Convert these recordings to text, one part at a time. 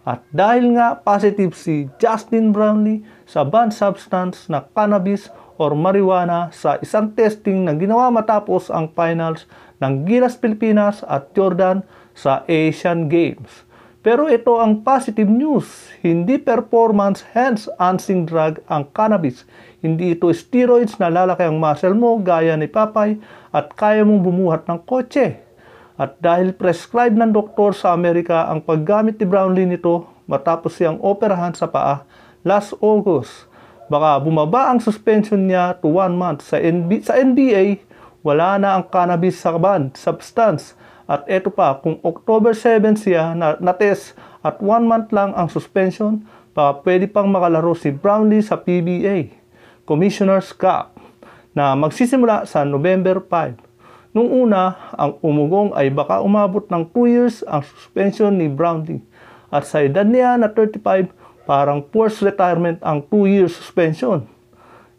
At dahil nga positive si Justin Brownlee sa banned substance na cannabis or marijuana sa isang testing na ginawa matapos ang finals ng Gilas Pilipinas at Jordan sa Asian Games. Pero ito ang positive news, hindi performance enhancing drug ang cannabis. Hindi ito steroids na lalaki ang muscle mo gaya ni Papay at kaya mong bumuhat ng kotse. At dahil prescribed ng doktor sa Amerika ang paggamit ni Brownlee nito matapos siyang operahan sa paa last August, baka bumaba ang suspension niya to 1 month. Sa NBA, wala na ang cannabis sa banned substance. At eto pa, kung October 7 siya na-test at 1 month lang ang suspension, baka pwede pang makalaro si Brownlee sa PBA, Commissioner's Cup, na magsisimula sa November 5. Nung una, ang umugong ay baka umabot ng 2 years ang suspension ni Brownlee. At sa edad niya na 35, parang forced retirement ang 2 years suspension.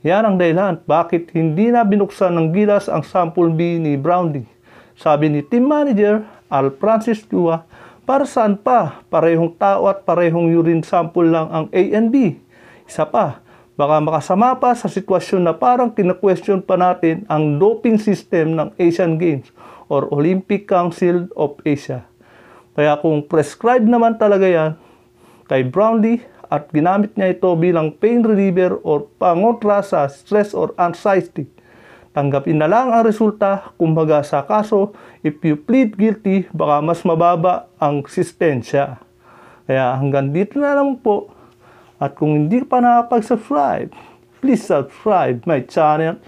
Yan ang dahilan bakit hindi na binuksan ng Gilas ang sample B ni Brownlee. Sabi ni team manager Al Francis Dua, para saan pa? Parehong tao at parehong urine sample lang ang A and B. Isa pa, baka makasama pa sa sitwasyon na parang kina-question pa natin ang doping system ng Asian Games or Olympic Council of Asia. Kaya kung prescribed naman talaga yan kay Brownlee at ginamit niya ito bilang pain reliever or pangontra sa stress or anxiety, tanggapin na lang ang resulta. Kumbaga sa kaso, if you plead guilty, baka mas mababa ang sentensya. Kaya hanggang dito na lang po. At kung hindi pa nakapag-subscribe, please subscribe my channel